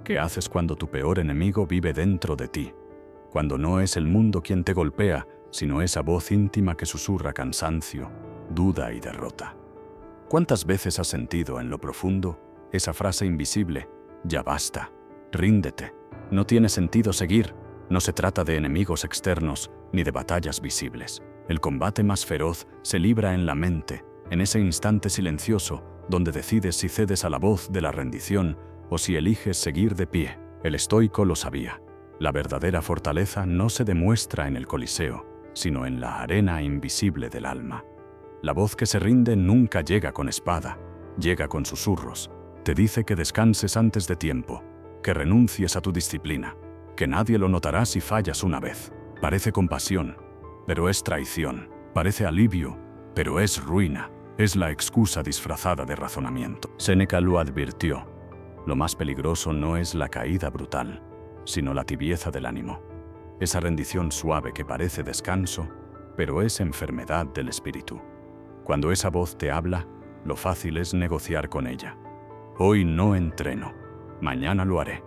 ¿Qué haces cuando tu peor enemigo vive dentro de ti? Cuando no es el mundo quien te golpea, sino esa voz íntima que susurra cansancio, duda y derrota. ¿Cuántas veces has sentido en lo profundo esa frase invisible? Ya basta, ríndete, no tiene sentido seguir. No se trata de enemigos externos ni de batallas visibles. El combate más feroz se libra en la mente, en ese instante silencioso donde decides si cedes a la voz de la rendición o si eliges seguir de pie. El estoico lo sabía. La verdadera fortaleza no se demuestra en el Coliseo, sino en la arena invisible del alma. La voz que se rinde nunca llega con espada, llega con susurros. Te dice que descanses antes de tiempo, que renuncies a tu disciplina, que nadie lo notará si fallas una vez. Parece compasión, pero es traición. Parece alivio, pero es ruina. Es la excusa disfrazada de razonamiento. Séneca lo advirtió. Lo más peligroso no es la caída brutal, sino la tibieza del ánimo. Esa rendición suave que parece descanso, pero es enfermedad del espíritu. Cuando esa voz te habla, lo fácil es negociar con ella. Hoy no entreno, mañana lo haré.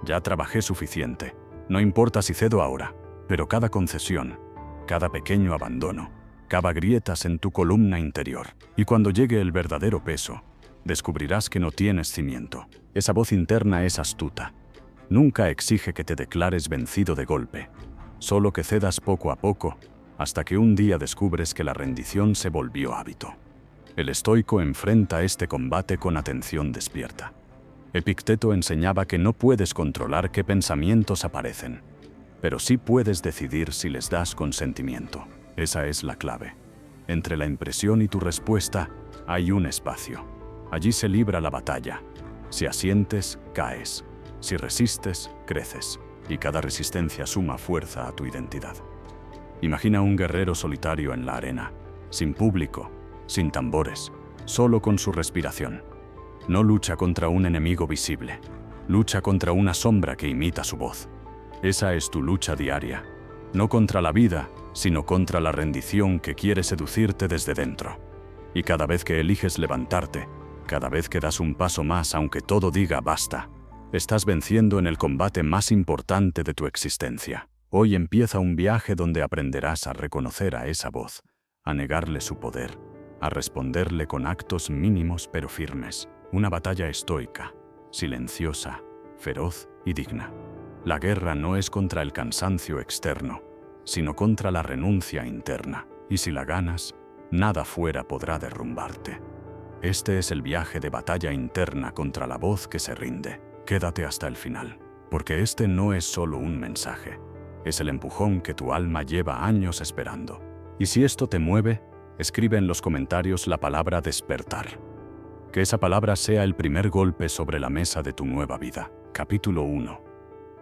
Ya trabajé suficiente, no importa si cedo ahora, pero cada concesión, cada pequeño abandono, cava grietas en tu columna interior. Y cuando llegue el verdadero peso, descubrirás que no tienes cimiento. Esa voz interna es astuta. Nunca exige que te declares vencido de golpe, solo que cedas poco a poco, hasta que un día descubres que la rendición se volvió hábito. El estoico enfrenta este combate con atención despierta. Epicteto enseñaba que no puedes controlar qué pensamientos aparecen, pero sí puedes decidir si les das consentimiento. Esa es la clave. Entre la impresión y tu respuesta hay un espacio. Allí se libra la batalla. Si asientes, caes. Si resistes, creces. Y cada resistencia suma fuerza a tu identidad. Imagina un guerrero solitario en la arena, sin público, sin tambores, solo con su respiración. No lucha contra un enemigo visible, lucha contra una sombra que imita su voz. Esa es tu lucha diaria, no contra la vida, sino contra la rendición que quiere seducirte desde dentro. Y cada vez que eliges levantarte, cada vez que das un paso más aunque todo diga basta, estás venciendo en el combate más importante de tu existencia. Hoy empieza un viaje donde aprenderás a reconocer a esa voz, a negarle su poder, a responderle con actos mínimos pero firmes. Una batalla estoica, silenciosa, feroz y digna. La guerra no es contra el cansancio externo, sino contra la renuncia interna. Y si la ganas, nada fuera podrá derrumbarte. Este es el viaje de batalla interna contra la voz que se rinde. Quédate hasta el final, porque este no es solo un mensaje, es el empujón que tu alma lleva años esperando. Y si esto te mueve, escribe en los comentarios la palabra despertar. Que esa palabra sea el primer golpe sobre la mesa de tu nueva vida. Capítulo 1.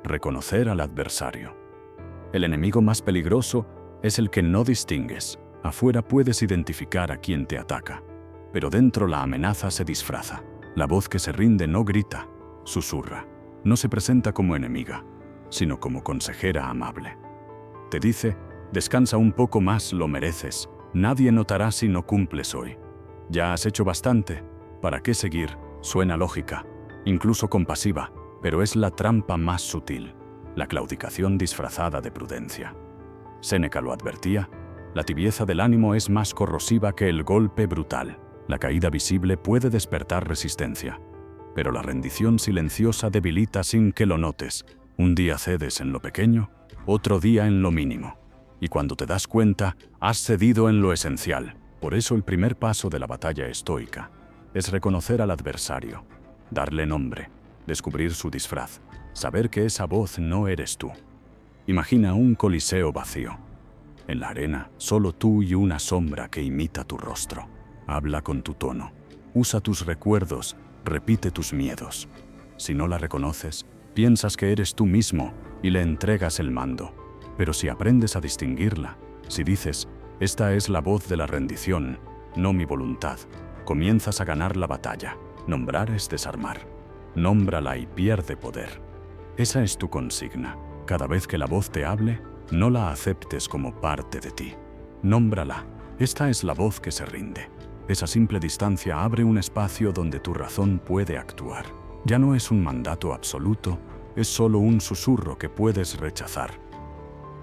Reconocer al adversario. El enemigo más peligroso es el que no distingues. Afuera puedes identificar a quien te ataca, pero dentro la amenaza se disfraza. La voz que se rinde no grita, susurra. No se presenta como enemiga, sino como consejera amable. Te dice, descansa un poco más, lo mereces. Nadie notará si no cumples hoy. Ya has hecho bastante. ¿Para qué seguir? Suena lógica, incluso compasiva, pero es la trampa más sutil, la claudicación disfrazada de prudencia. Séneca lo advertía, la tibieza del ánimo es más corrosiva que el golpe brutal. La caída visible puede despertar resistencia, pero la rendición silenciosa debilita sin que lo notes. Un día cedes en lo pequeño, otro día en lo mínimo. Y cuando te das cuenta, has cedido en lo esencial. Por eso el primer paso de la batalla estoica es reconocer al adversario, darle nombre, descubrir su disfraz, saber que esa voz no eres tú. Imagina un coliseo vacío. En la arena, solo tú y una sombra que imita tu rostro. Habla con tu tono, usa tus recuerdos, repite tus miedos. Si no la reconoces, piensas que eres tú mismo y le entregas el mando. Pero si aprendes a distinguirla, si dices, esta es la voz de la rendición, no mi voluntad, comienzas a ganar la batalla. Nombrar es desarmar. Nómbrala y pierde poder. Esa es tu consigna. Cada vez que la voz te hable, no la aceptes como parte de ti. Nómbrala. Esta es la voz que se rinde. Esa simple distancia abre un espacio donde tu razón puede actuar. Ya no es un mandato absoluto, es solo un susurro que puedes rechazar.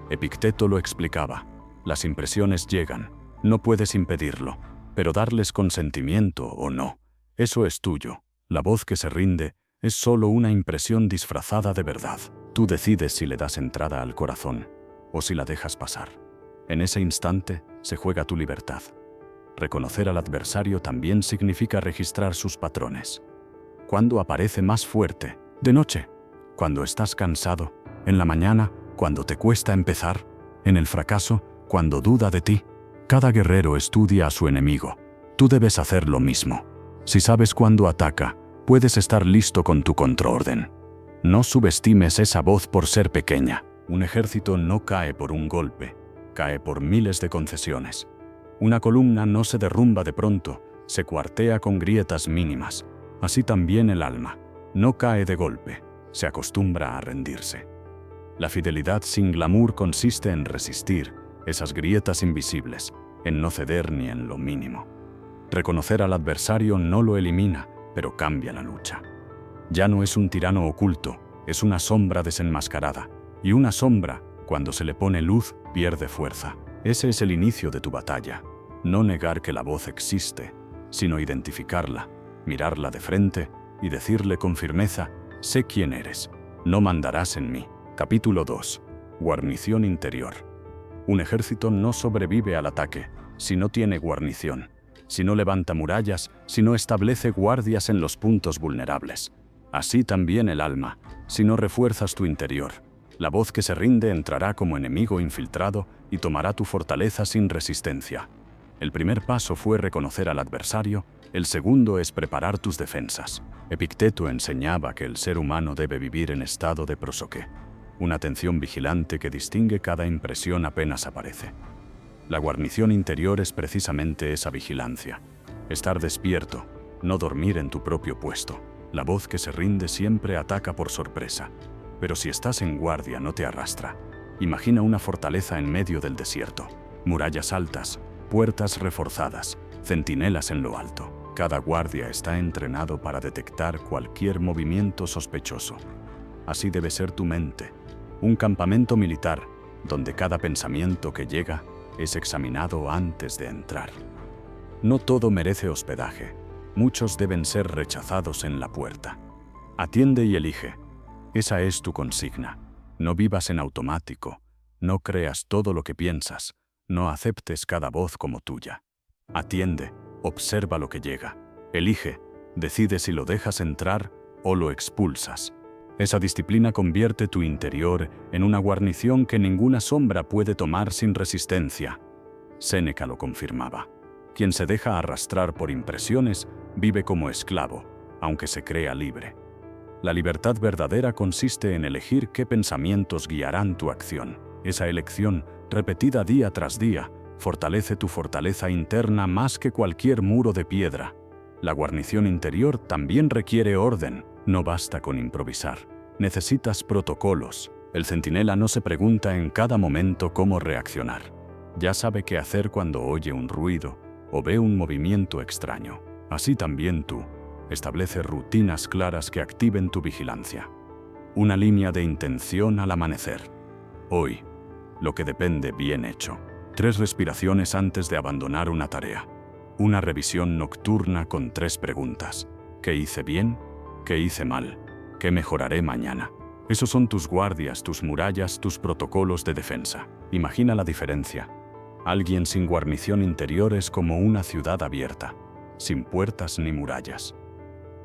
Epicteto lo explicaba. Las impresiones llegan, no puedes impedirlo, pero darles consentimiento o no, eso es tuyo. La voz que se rinde es solo una impresión disfrazada de verdad. Tú decides si le das entrada al corazón o si la dejas pasar. En ese instante se juega tu libertad. Reconocer al adversario también significa registrar sus patrones. Cuando aparece más fuerte, de noche, cuando estás cansado, en la mañana, cuando te cuesta empezar, en el fracaso, cuando duda de ti. Cada guerrero estudia a su enemigo. Tú debes hacer lo mismo. Si sabes cuándo ataca, puedes estar listo con tu contraorden. No subestimes esa voz por ser pequeña. Un ejército no cae por un golpe, cae por miles de concesiones. Una columna no se derrumba de pronto, se cuartea con grietas mínimas. Así también el alma, no cae de golpe, se acostumbra a rendirse. La fidelidad sin glamour consiste en resistir esas grietas invisibles, en no ceder ni en lo mínimo. Reconocer al adversario no lo elimina, pero cambia la lucha. Ya no es un tirano oculto, es una sombra desenmascarada, y una sombra, cuando se le pone luz, pierde fuerza. Ese es el inicio de tu batalla. No negar que la voz existe, sino identificarla, mirarla de frente y decirle con firmeza: sé quién eres, no mandarás en mí. Capítulo 2. Guarnición interior. Un ejército no sobrevive al ataque si no tiene guarnición, si no levanta murallas, si no establece guardias en los puntos vulnerables. Así también el alma, si no refuerzas tu interior. La voz que se rinde entrará como enemigo infiltrado y tomará tu fortaleza sin resistencia. El primer paso fue reconocer al adversario, el segundo es preparar tus defensas. Epicteto enseñaba que el ser humano debe vivir en estado de prosoque, una atención vigilante que distingue cada impresión apenas aparece. La guarnición interior es precisamente esa vigilancia. Estar despierto, no dormir en tu propio puesto. La voz que se rinde siempre ataca por sorpresa, pero si estás en guardia no te arrastra. Imagina una fortaleza en medio del desierto, murallas altas, puertas reforzadas, centinelas en lo alto. Cada guardia está entrenado para detectar cualquier movimiento sospechoso. Así debe ser tu mente, un campamento militar donde cada pensamiento que llega es examinado antes de entrar. No todo merece hospedaje, muchos deben ser rechazados en la puerta. Atiende y elige. Esa es tu consigna. No vivas en automático, no creas todo lo que piensas, no aceptes cada voz como tuya. Atiende, observa lo que llega, elige, decide si lo dejas entrar o lo expulsas. Esa disciplina convierte tu interior en una guarnición que ninguna sombra puede tomar sin resistencia. Séneca lo confirmaba. Quien se deja arrastrar por impresiones vive como esclavo, aunque se crea libre. La libertad verdadera consiste en elegir qué pensamientos guiarán tu acción. Esa elección, repetida día tras día, fortalece tu fortaleza interna más que cualquier muro de piedra. La guarnición interior también requiere orden, no basta con improvisar. Necesitas protocolos. El centinela no se pregunta en cada momento cómo reaccionar. Ya sabe qué hacer cuando oye un ruido o ve un movimiento extraño. Así también tú. Establece rutinas claras que activen tu vigilancia. Una línea de intención al amanecer. Hoy, lo que depende bien hecho. 3 respiraciones antes de abandonar una tarea. Una revisión nocturna con 3 preguntas. ¿Qué hice bien? ¿Qué hice mal? ¿Qué mejoraré mañana? Esos son tus guardias, tus murallas, tus protocolos de defensa. Imagina la diferencia. Alguien sin guarnición interior es como una ciudad abierta, sin puertas ni murallas.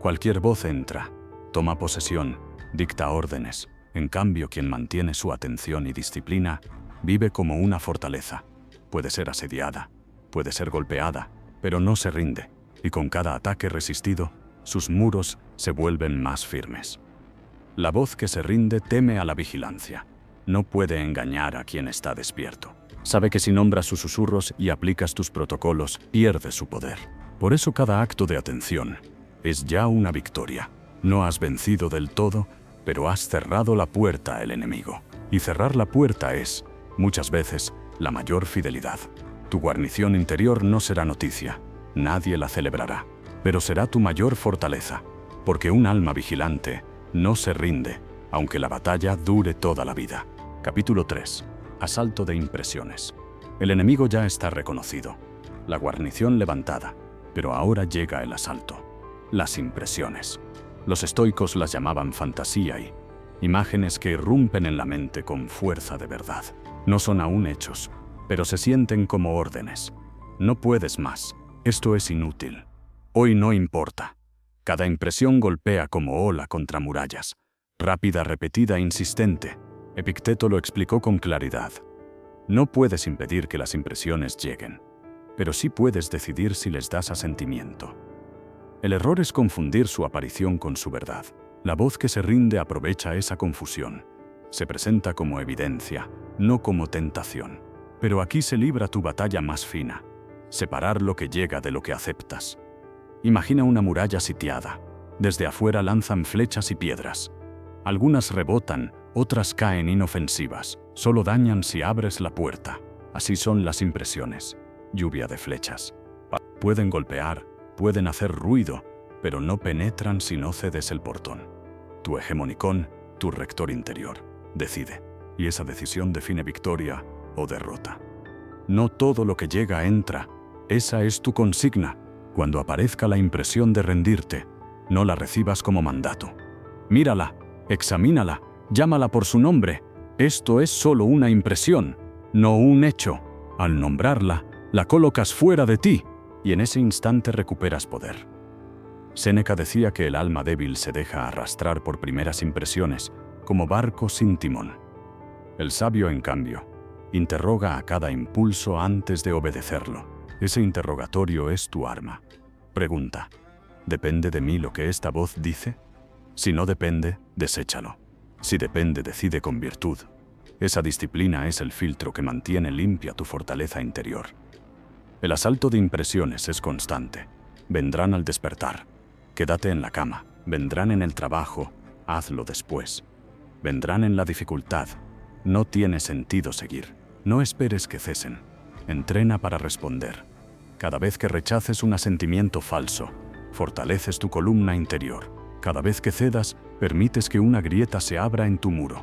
Cualquier voz entra, toma posesión, dicta órdenes. En cambio, quien mantiene su atención y disciplina vive como una fortaleza. Puede ser asediada, puede ser golpeada, pero no se rinde, y con cada ataque resistido, sus muros se vuelven más firmes. La voz que se rinde teme a la vigilancia. No puede engañar a quien está despierto. Sabe que si nombras sus susurros y aplicas tus protocolos, pierde su poder. Por eso cada acto de atención es ya una victoria. No has vencido del todo, pero has cerrado la puerta al enemigo. Y cerrar la puerta es, muchas veces, la mayor fidelidad. Tu guarnición interior no será noticia, nadie la celebrará, pero será tu mayor fortaleza. porque un alma vigilante no se rinde, aunque la batalla dure toda la vida. Capítulo 3. Asalto de impresiones. El enemigo ya está reconocido, la guarnición levantada, pero ahora llega el asalto. Las impresiones. Los estoicos las llamaban fantasía y imágenes que irrumpen en la mente con fuerza de verdad. No son aún hechos, pero se sienten como órdenes. No puedes más. Esto es inútil. Hoy no importa. Cada impresión golpea como ola contra murallas. Rápida, repetida, insistente. Epicteto lo explicó con claridad. No puedes impedir que las impresiones lleguen, pero sí puedes decidir si les das asentimiento. El error es confundir su aparición con su verdad. La voz que se rinde aprovecha esa confusión. Se presenta como evidencia, no como tentación. Pero aquí se libra tu batalla más fina. Separar lo que llega de lo que aceptas. Imagina una muralla sitiada. Desde afuera lanzan flechas y piedras. Algunas rebotan, otras caen inofensivas. Solo dañan si abres la puerta. Así son las impresiones. Lluvia de flechas. Pueden golpear, pueden hacer ruido, pero no penetran si no cedes el portón. Tu hegemonicón, tu rector interior, decide. Y esa decisión define victoria o derrota. No todo lo que llega entra. Esa es tu consigna. Cuando aparezca la impresión de rendirte, no la recibas como mandato. Mírala, examínala, llámala por su nombre. Esto es solo una impresión, no un hecho. Al nombrarla, la colocas fuera de ti, y en ese instante recuperas poder. Séneca decía que el alma débil se deja arrastrar por primeras impresiones, como barco sin timón. El sabio, en cambio, interroga a cada impulso antes de obedecerlo. Ese interrogatorio es tu arma. Pregunta: ¿depende de mí lo que esta voz dice? Si no depende, deséchalo. Si depende, decide con virtud. Esa disciplina es el filtro que mantiene limpia tu fortaleza interior. El asalto de impresiones es constante. Vendrán al despertar. Quédate en la cama. Vendrán en el trabajo. Hazlo después. Vendrán en la dificultad. No tiene sentido seguir. No esperes que cesen. Entrena para responder. Cada vez que rechaces un asentimiento falso, fortaleces tu columna interior. Cada vez que cedas, permites que una grieta se abra en tu muro.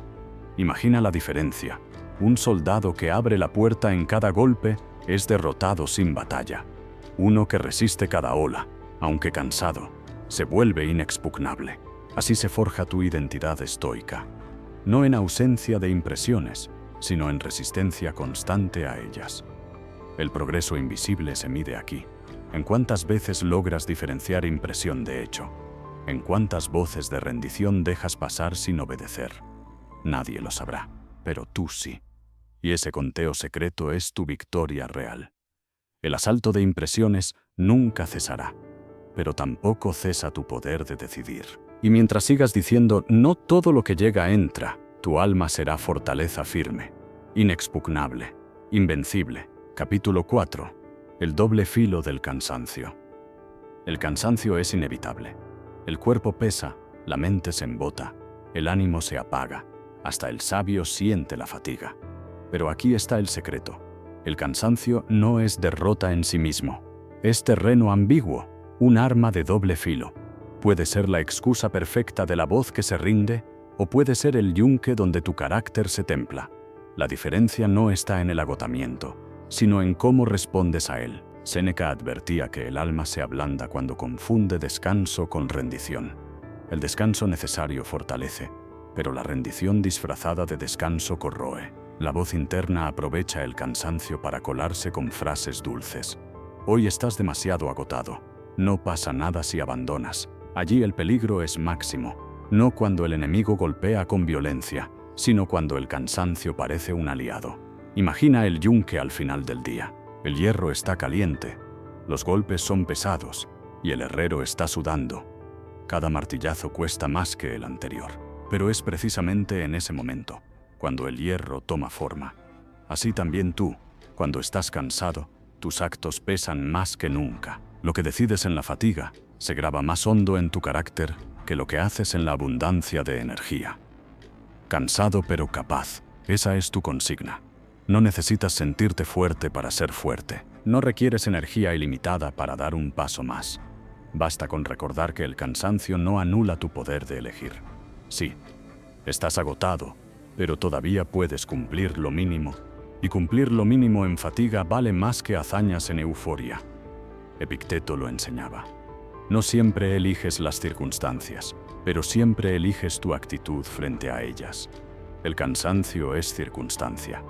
Imagina la diferencia. Un soldado que abre la puerta en cada golpe es derrotado sin batalla. Uno que resiste cada ola, aunque cansado, se vuelve inexpugnable. Así se forja tu identidad estoica. No en ausencia de impresiones, sino en resistencia constante a ellas. El progreso invisible se mide aquí. ¿En cuántas veces logras diferenciar impresión de hecho? ¿En cuántas voces de rendición dejas pasar sin obedecer? Nadie lo sabrá, pero tú sí. Y ese conteo secreto es tu victoria real. El asalto de impresiones nunca cesará, pero tampoco cesa tu poder de decidir. Y mientras sigas diciendo no todo lo que llega entra, tu alma será fortaleza firme, inexpugnable, invencible. Capítulo 4. El doble filo del cansancio. El cansancio es inevitable. El cuerpo pesa, la mente se embota, el ánimo se apaga, hasta el sabio siente la fatiga. Pero aquí está el secreto. El cansancio no es derrota en sí mismo. Es terreno ambiguo, un arma de doble filo. Puede ser la excusa perfecta de la voz que se rinde, o puede ser el yunque donde tu carácter se templa. La diferencia no está en el agotamiento, sino en cómo respondes a él. Séneca advertía que el alma se ablanda cuando confunde descanso con rendición. El descanso necesario fortalece, pero la rendición disfrazada de descanso corroe. La voz interna aprovecha el cansancio para colarse con frases dulces. Hoy estás demasiado agotado. No pasa nada si abandonas. Allí el peligro es máximo, no cuando el enemigo golpea con violencia, sino cuando el cansancio parece un aliado. Imagina el yunque al final del día. El hierro está caliente, los golpes son pesados y el herrero está sudando. Cada martillazo cuesta más que el anterior, pero es precisamente en ese momento, cuando el hierro toma forma. Así también tú, cuando estás cansado, tus actos pesan más que nunca. Lo que decides en la fatiga se graba más hondo en tu carácter que lo que haces en la abundancia de energía. Cansado pero capaz, esa es tu consigna. No necesitas sentirte fuerte para ser fuerte. No requieres energía ilimitada para dar un paso más. Basta con recordar que el cansancio no anula tu poder de elegir. Sí, estás agotado, pero todavía puedes cumplir lo mínimo, y cumplir lo mínimo en fatiga vale más que hazañas en euforia. Epicteto lo enseñaba. No siempre eliges las circunstancias, pero siempre eliges tu actitud frente a ellas. El cansancio es circunstancia.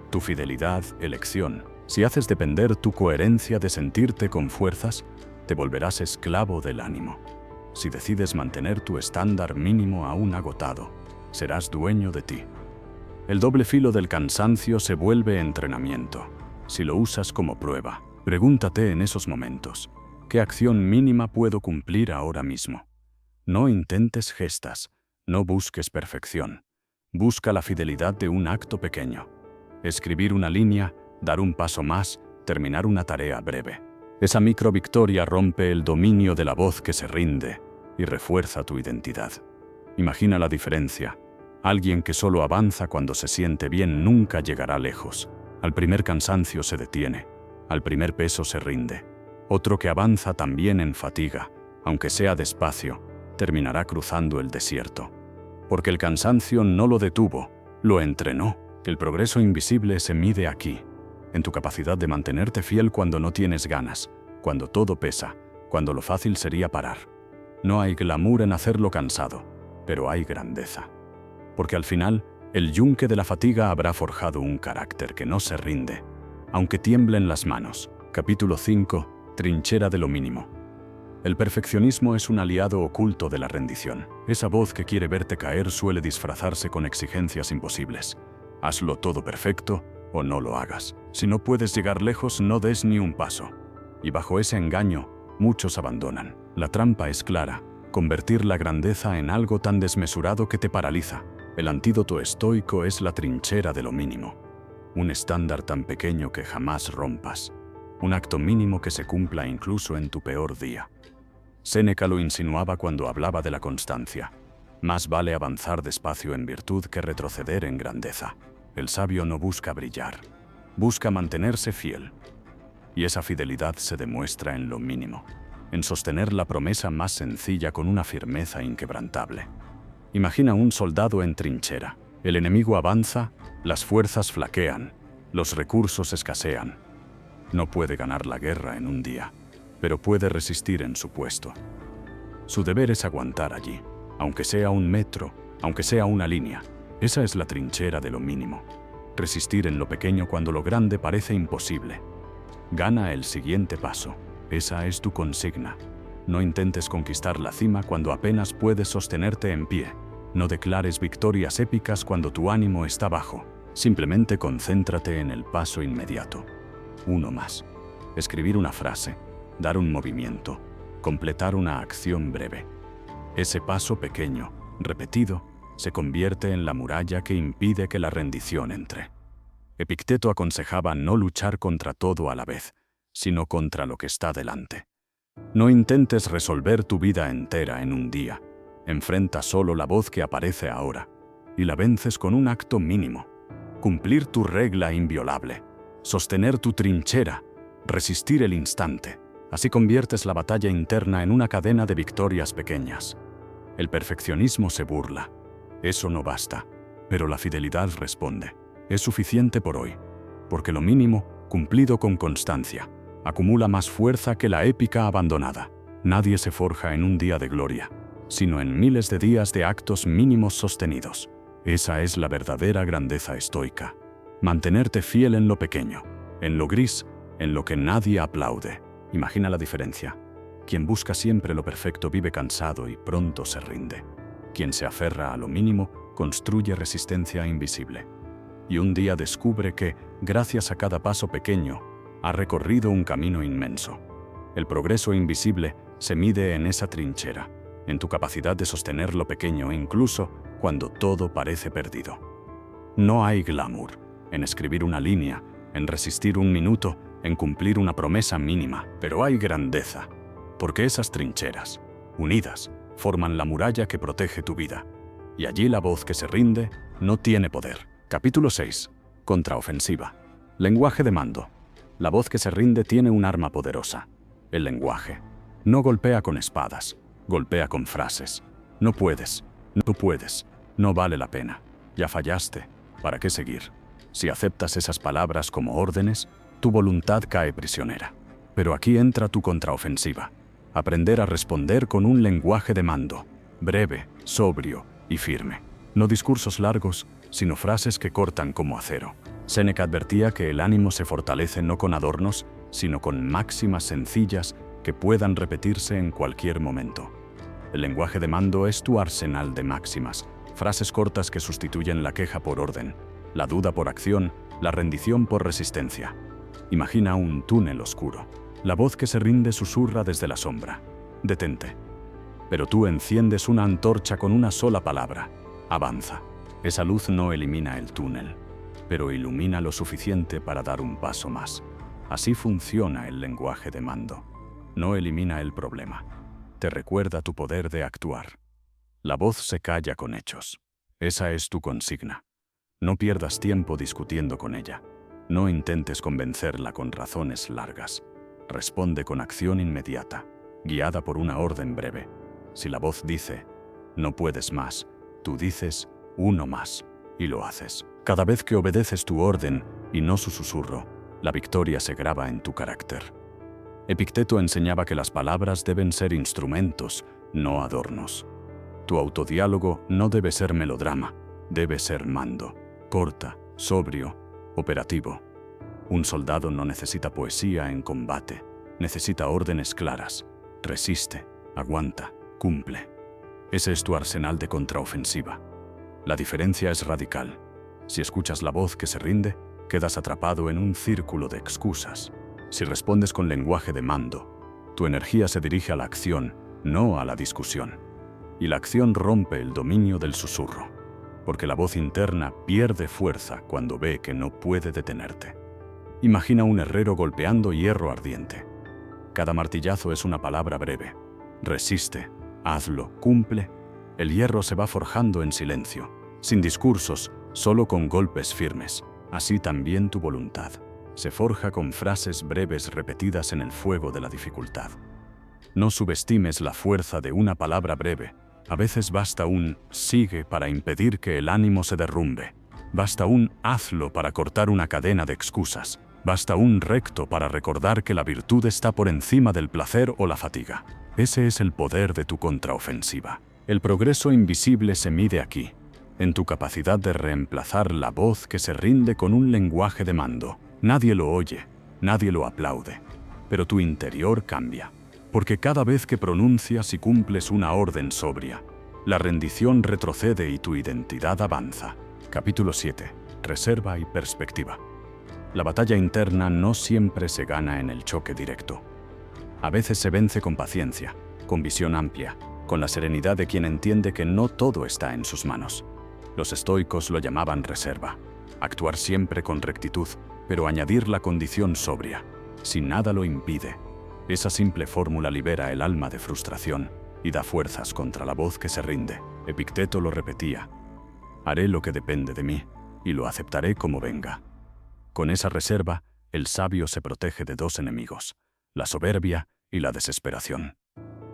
Tu fidelidad, elección. Si haces depender tu coherencia de sentirte con fuerzas, te volverás esclavo del ánimo. Si decides mantener tu estándar mínimo aún agotado, serás dueño de ti. El doble filo del cansancio se vuelve entrenamiento. Si lo usas como prueba, pregúntate en esos momentos, ¿qué acción mínima puedo cumplir ahora mismo? No intentes gestas, no busques perfección. Busca la fidelidad de un acto pequeño. Escribir una línea, dar un paso más, terminar una tarea breve. Esa microvictoria rompe el dominio de la voz que se rinde y refuerza tu identidad. Imagina la diferencia. Alguien que solo avanza cuando se siente bien nunca llegará lejos. Al primer cansancio se detiene, al primer peso se rinde. Otro que avanza también en fatiga, aunque sea despacio, terminará cruzando el desierto. Porque el cansancio no lo detuvo, lo entrenó. El progreso invisible se mide aquí, en tu capacidad de mantenerte fiel cuando no tienes ganas, cuando todo pesa, cuando lo fácil sería parar. No hay glamour en hacerlo cansado, pero hay grandeza. Porque al final, el yunque de la fatiga habrá forjado un carácter que no se rinde, aunque tiemblen las manos. Capítulo 5. Trinchera de lo mínimo. El perfeccionismo es un aliado oculto de la rendición. Esa voz que quiere verte caer suele disfrazarse con exigencias imposibles. Hazlo todo perfecto o no lo hagas. Si no puedes llegar lejos, no des ni un paso. Y bajo ese engaño, muchos abandonan. La trampa es clara: convertir la grandeza en algo tan desmesurado que te paraliza. El antídoto estoico es la trinchera de lo mínimo. Un estándar tan pequeño que jamás rompas. Un acto mínimo que se cumpla incluso en tu peor día. Séneca lo insinuaba cuando hablaba de la constancia. Más vale avanzar despacio en virtud que retroceder en grandeza. El sabio no busca brillar, busca mantenerse fiel. Y esa fidelidad se demuestra en lo mínimo, en sostener la promesa más sencilla con una firmeza inquebrantable. Imagina un soldado en trinchera. El enemigo avanza, las fuerzas flaquean, los recursos escasean. No puede ganar la guerra en un día, pero puede resistir en su puesto. Su deber es aguantar allí, aunque sea un metro, aunque sea una línea. Esa es la trinchera de lo mínimo. Resistir en lo pequeño cuando lo grande parece imposible. Gana el siguiente paso. Esa es tu consigna. No intentes conquistar la cima cuando apenas puedes sostenerte en pie. No declares victorias épicas cuando tu ánimo está bajo. Simplemente concéntrate en el paso inmediato. Uno más. Escribir una frase, dar un movimiento, completar una acción breve. Ese paso pequeño, repetido, se convierte en la muralla que impide que la rendición entre. Epicteto aconsejaba no luchar contra todo a la vez, sino contra lo que está delante. No intentes resolver tu vida entera en un día. Enfrenta solo la voz que aparece ahora, y la vences con un acto mínimo. Cumplir tu regla inviolable, sostener tu trinchera, resistir el instante. Así conviertes la batalla interna en una cadena de victorias pequeñas. El perfeccionismo se burla. Eso no basta, pero la fidelidad responde. Es suficiente por hoy, porque lo mínimo, cumplido con constancia, acumula más fuerza que la épica abandonada. Nadie se forja en un día de gloria, sino en miles de días de actos mínimos sostenidos. Esa es la verdadera grandeza estoica. Mantenerte fiel en lo pequeño, en lo gris, en lo que nadie aplaude. Imagina la diferencia. Quien busca siempre lo perfecto vive cansado y pronto se rinde. Quien se aferra a lo mínimo construye resistencia invisible. Y un día descubre que, gracias a cada paso pequeño, ha recorrido un camino inmenso. El progreso invisible se mide en esa trinchera, en tu capacidad de sostener lo pequeño incluso cuando todo parece perdido. No hay glamour en escribir una línea, en resistir un minuto, en cumplir una promesa mínima, pero hay grandeza, porque esas trincheras, unidas, forman la muralla que protege tu vida. Y allí la voz que se rinde no tiene poder. Capítulo 6. Contraofensiva. Lenguaje de mando. La voz que se rinde tiene un arma poderosa: el lenguaje. No golpea con espadas, golpea con frases. No puedes, no puedes, no vale la pena, ya fallaste, ¿para qué seguir? Si aceptas esas palabras como órdenes, tu voluntad cae prisionera. Pero aquí entra tu contraofensiva. Aprender a responder con un lenguaje de mando, breve, sobrio y firme. No discursos largos, sino frases que cortan como acero. Séneca advertía que el ánimo se fortalece no con adornos, sino con máximas sencillas que puedan repetirse en cualquier momento. El lenguaje de mando es tu arsenal de máximas, frases cortas que sustituyen la queja por orden, la duda por acción, la rendición por resistencia. Imagina un túnel oscuro. La voz que se rinde susurra desde la sombra. Detente. Pero tú enciendes una antorcha con una sola palabra. Avanza. Esa luz no elimina el túnel, pero ilumina lo suficiente para dar un paso más. Así funciona el lenguaje de mando. No elimina el problema. Te recuerda tu poder de actuar. La voz se calla con hechos. Esa es tu consigna. No pierdas tiempo discutiendo con ella. No intentes convencerla con razones largas. Responde con acción inmediata, guiada por una orden breve. Si la voz dice, no puedes más, tú dices, uno más, y lo haces. Cada vez que obedeces tu orden y no su susurro, la victoria se graba en tu carácter. Epicteto enseñaba que las palabras deben ser instrumentos, no adornos. Tu autodiálogo no debe ser melodrama, debe ser mando, corta, sobrio, operativo. Un soldado no necesita poesía en combate, necesita órdenes claras. Resiste, aguanta, cumple. Ese es tu arsenal de contraofensiva. La diferencia es radical. Si escuchas la voz que se rinde, quedas atrapado en un círculo de excusas. Si respondes con lenguaje de mando, tu energía se dirige a la acción, no a la discusión. Y la acción rompe el dominio del susurro, porque la voz interna pierde fuerza cuando ve que no puede detenerte. Imagina un herrero golpeando hierro ardiente. Cada martillazo es una palabra breve. Resiste, hazlo, cumple. El hierro se va forjando en silencio, sin discursos, solo con golpes firmes. Así también tu voluntad se forja con frases breves repetidas en el fuego de la dificultad. No subestimes la fuerza de una palabra breve. A veces basta un sigue para impedir que el ánimo se derrumbe. Basta un hazlo para cortar una cadena de excusas. Basta un recto para recordar que la virtud está por encima del placer o la fatiga. Ese es el poder de tu contraofensiva. El progreso invisible se mide aquí, en tu capacidad de reemplazar la voz que se rinde con un lenguaje de mando. Nadie lo oye, nadie lo aplaude, pero tu interior cambia. Porque cada vez que pronuncias y cumples una orden sobria, la rendición retrocede y tu identidad avanza. Capítulo 7. Reserva y perspectiva. La batalla interna no siempre se gana en el choque directo. A veces se vence con paciencia, con visión amplia, con la serenidad de quien entiende que no todo está en sus manos. Los estoicos lo llamaban reserva. Actuar siempre con rectitud, pero añadir la condición sobria, si nada lo impide. Esa simple fórmula libera el alma de frustración y da fuerzas contra la voz que se rinde. Epicteto lo repetía: haré lo que depende de mí y lo aceptaré como venga. Con esa reserva, el sabio se protege de dos enemigos, la soberbia y la desesperación.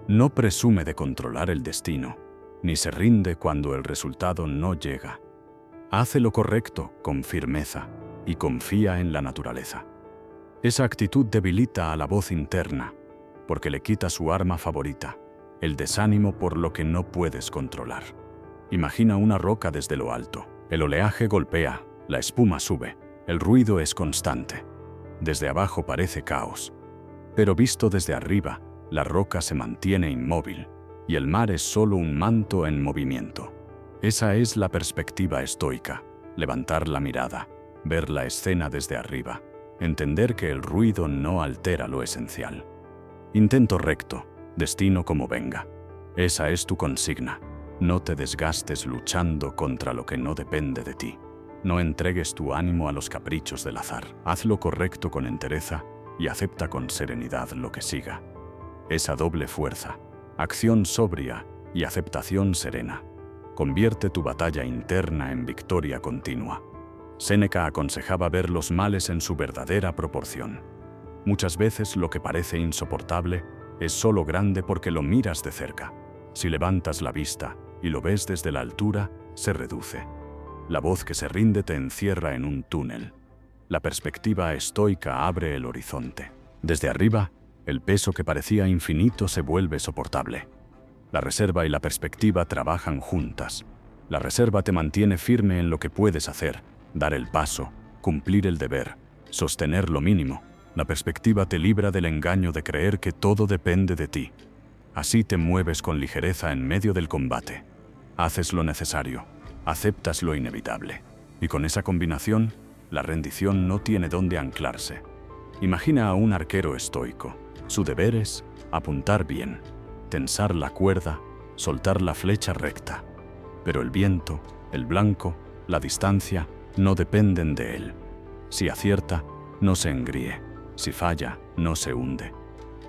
No presume de controlar el destino, ni se rinde cuando el resultado no llega. Hace lo correcto con firmeza y confía en la naturaleza. Esa actitud debilita a la voz interna, porque le quita su arma favorita, el desánimo por lo que no puedes controlar. Imagina una roca desde lo alto. El oleaje golpea, la espuma sube, el ruido es constante. Desde abajo parece caos, pero visto desde arriba, la roca se mantiene inmóvil y el mar es solo un manto en movimiento. Esa es la perspectiva estoica: levantar la mirada, ver la escena desde arriba, entender que el ruido no altera lo esencial. Intento recto, destino como venga. Esa es tu consigna. No te desgastes luchando contra lo que no depende de ti. No entregues tu ánimo a los caprichos del azar. Haz lo correcto con entereza y acepta con serenidad lo que siga. Esa doble fuerza, acción sobria y aceptación serena, convierte tu batalla interna en victoria continua. Séneca aconsejaba ver los males en su verdadera proporción. Muchas veces lo que parece insoportable es solo grande porque lo miras de cerca. Si levantas la vista y lo ves desde la altura, se reduce. La voz que se rinde te encierra en un túnel. La perspectiva estoica abre el horizonte. Desde arriba, el peso que parecía infinito se vuelve soportable. La reserva y la perspectiva trabajan juntas. La reserva te mantiene firme en lo que puedes hacer, dar el paso, cumplir el deber, sostener lo mínimo. La perspectiva te libra del engaño de creer que todo depende de ti. Así te mueves con ligereza en medio del combate. Haces lo necesario, aceptas lo inevitable. Y con esa combinación, la rendición no tiene dónde anclarse. Imagina a un arquero estoico. Su deber es apuntar bien, tensar la cuerda, soltar la flecha recta. Pero el viento, el blanco, la distancia, no dependen de él. Si acierta, no se engríe. Si falla, no se hunde.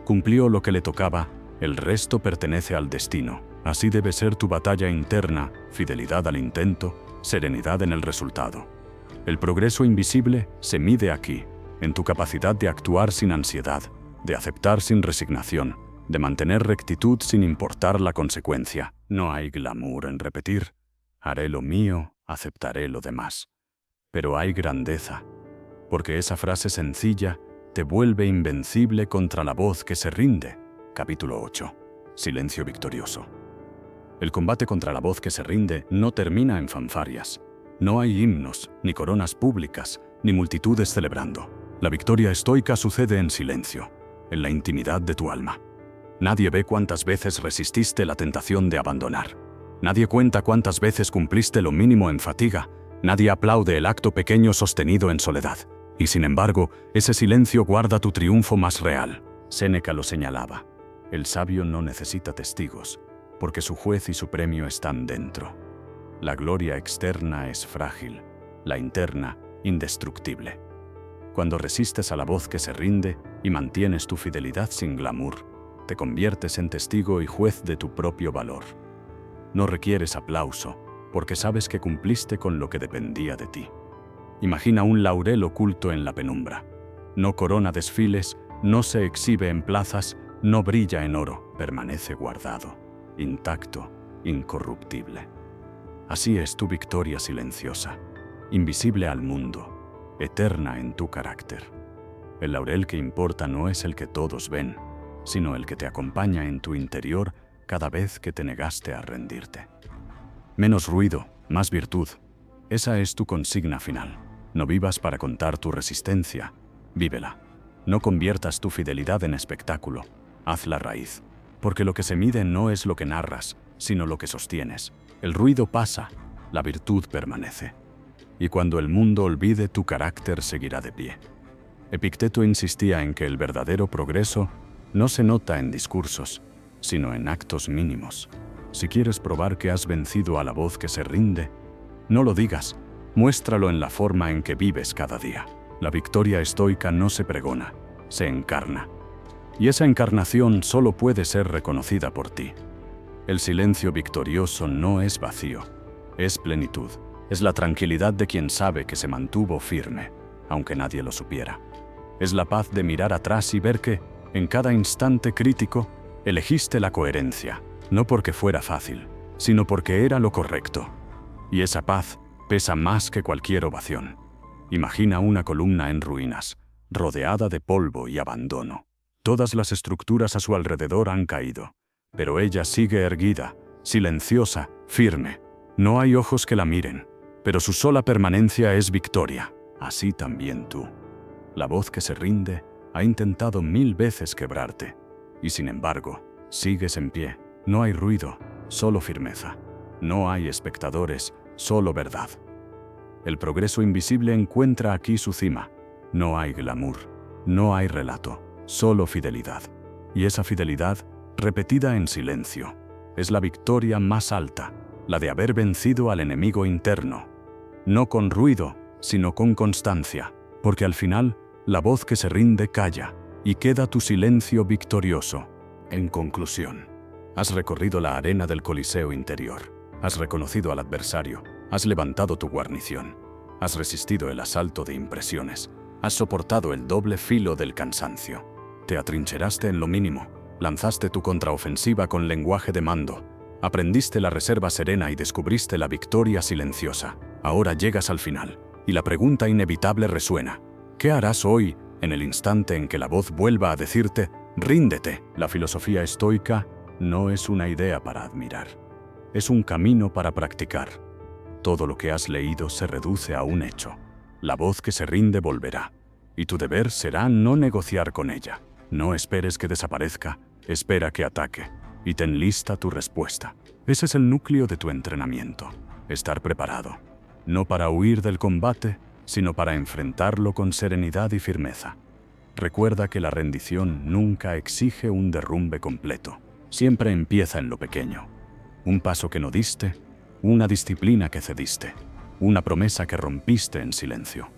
Cumplió lo que le tocaba, el resto pertenece al destino. Así debe ser tu batalla interna, fidelidad al intento, serenidad en el resultado. El progreso invisible se mide aquí, en tu capacidad de actuar sin ansiedad, de aceptar sin resignación, de mantener rectitud sin importar la consecuencia. No hay glamour en repetir, haré lo mío, aceptaré lo demás. Pero hay grandeza, porque esa frase sencilla te vuelve invencible contra la voz que se rinde. Capítulo 8. Silencio victorioso. El combate contra la voz que se rinde no termina en fanfarrias. No hay himnos, ni coronas públicas, ni multitudes celebrando. La victoria estoica sucede en silencio, en la intimidad de tu alma. Nadie ve cuántas veces resististe la tentación de abandonar. Nadie cuenta cuántas veces cumpliste lo mínimo en fatiga. Nadie aplaude el acto pequeño sostenido en soledad. Y sin embargo, ese silencio guarda tu triunfo más real. Séneca lo señalaba. El sabio no necesita testigos, porque su juez y su premio están dentro. La gloria externa es frágil, la interna, indestructible. Cuando resistes a la voz que se rinde y mantienes tu fidelidad sin glamour, te conviertes en testigo y juez de tu propio valor. No requieres aplauso, porque sabes que cumpliste con lo que dependía de ti. Imagina un laurel oculto en la penumbra. No corona desfiles, no se exhibe en plazas, no brilla en oro, permanece guardado, intacto, incorruptible. Así es tu victoria silenciosa, invisible al mundo, eterna en tu carácter. El laurel que importa no es el que todos ven, sino el que te acompaña en tu interior cada vez que te negaste a rendirte. Menos ruido, más virtud. Esa es tu consigna final. No vivas para contar tu resistencia, vívela. No conviertas tu fidelidad en espectáculo, hazla raíz. Porque lo que se mide no es lo que narras, sino lo que sostienes. El ruido pasa, la virtud permanece. Y cuando el mundo olvide, tu carácter seguirá de pie. Epicteto insistía en que el verdadero progreso no se nota en discursos, sino en actos mínimos. Si quieres probar que has vencido a la voz que se rinde, no lo digas, muéstralo en la forma en que vives cada día. La victoria estoica no se pregona, se encarna. Y esa encarnación solo puede ser reconocida por ti. El silencio victorioso no es vacío, es plenitud. Es la tranquilidad de quien sabe que se mantuvo firme, aunque nadie lo supiera. Es la paz de mirar atrás y ver que, en cada instante crítico, elegiste la coherencia, no porque fuera fácil, sino porque era lo correcto. Y esa paz pesa más que cualquier ovación. Imagina una columna en ruinas, rodeada de polvo y abandono. Todas las estructuras a su alrededor han caído, pero ella sigue erguida, silenciosa, firme. No hay ojos que la miren, pero su sola permanencia es victoria. Así también tú. La voz que se rinde ha intentado 1000 veces quebrarte, y sin embargo, sigues en pie. No hay ruido, solo firmeza. No hay espectadores, solo verdad. El progreso invisible encuentra aquí su cima. No hay glamour, no hay relato, solo fidelidad. Y esa fidelidad, repetida en silencio, es la victoria más alta, la de haber vencido al enemigo interno. No con ruido, sino con constancia, porque al final, la voz que se rinde calla, y queda tu silencio victorioso. En conclusión, has recorrido la arena del Coliseo interior, has reconocido al adversario, has levantado tu guarnición, has resistido el asalto de impresiones, has soportado el doble filo del cansancio. Te atrincheraste en lo mínimo, Lanzaste tu contraofensiva con lenguaje de mando. Aprendiste la reserva serena y descubriste la victoria silenciosa. Ahora llegas al final, y la pregunta inevitable resuena. ¿Qué harás hoy, en el instante en que la voz vuelva a decirte, ríndete? La filosofía estoica no es una idea para admirar. Es un camino para practicar. Todo lo que has leído se reduce a un hecho. La voz que se rinde volverá, y tu deber será no negociar con ella. No esperes que desaparezca, espera que ataque, y ten lista tu respuesta. Ese es el núcleo de tu entrenamiento. Estar preparado, no para huir del combate, sino para enfrentarlo con serenidad y firmeza. Recuerda que la rendición nunca exige un derrumbe completo. Siempre empieza en lo pequeño. Un paso que no diste, una disciplina que cediste, una promesa que rompiste en silencio.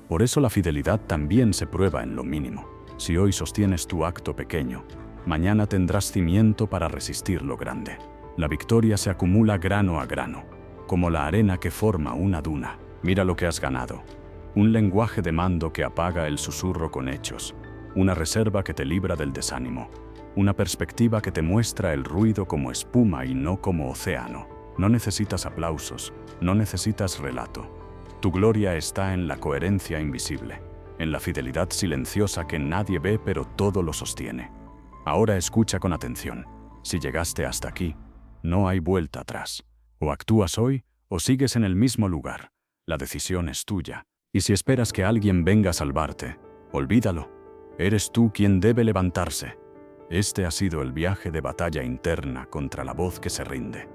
Por eso la fidelidad también se prueba en lo mínimo. Si hoy sostienes tu acto pequeño, mañana tendrás cimiento para resistir lo grande. La victoria se acumula grano a grano, como la arena que forma una duna. Mira lo que has ganado. Un lenguaje de mando que apaga el susurro con hechos, una reserva que te libra del desánimo, una perspectiva que te muestra el ruido como espuma y no como océano. No necesitas aplausos, no necesitas relato. Tu gloria está en la coherencia invisible, en la fidelidad silenciosa que nadie ve pero todo lo sostiene. Ahora escucha con atención. Si llegaste hasta aquí, no hay vuelta atrás. O actúas hoy o sigues en el mismo lugar. La decisión es tuya. Y si esperas que alguien venga a salvarte, olvídalo. Eres tú quien debe levantarse. Este ha sido el viaje de batalla interna contra la voz que se rinde.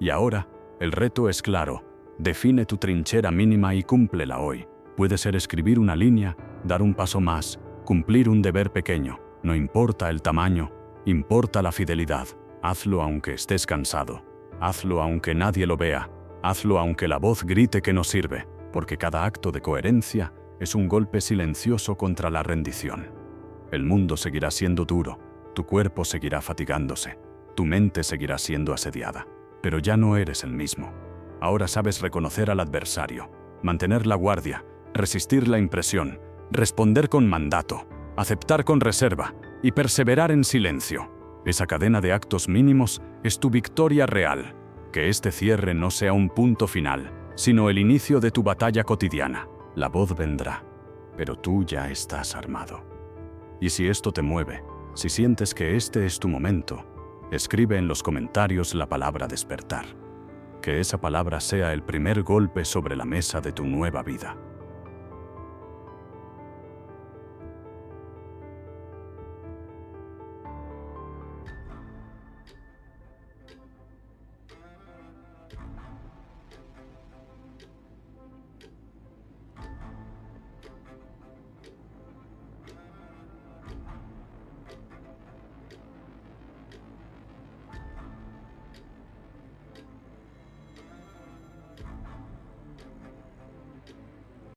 Y ahora, el reto es claro. Define tu trinchera mínima y cúmplela hoy. Puede ser escribir una línea, dar un paso más, cumplir un deber pequeño. No importa el tamaño, importa la fidelidad. Hazlo aunque estés cansado. Hazlo aunque nadie lo vea. Hazlo aunque la voz grite que no sirve, porque cada acto de coherencia es un golpe silencioso contra la rendición. El mundo seguirá siendo duro, tu cuerpo seguirá fatigándose, tu mente seguirá siendo asediada, pero ya no eres el mismo. Ahora sabes reconocer al adversario, mantener la guardia, resistir la impresión, responder con mandato, aceptar con reserva y perseverar en silencio. Esa cadena de actos mínimos es tu victoria real. Que este cierre no sea un punto final, sino el inicio de tu batalla cotidiana. La voz vendrá, pero tú ya estás armado. Y si esto te mueve, si sientes que este es tu momento, escribe en los comentarios la palabra despertar. Que esa palabra sea el primer golpe sobre la mesa de tu nueva vida.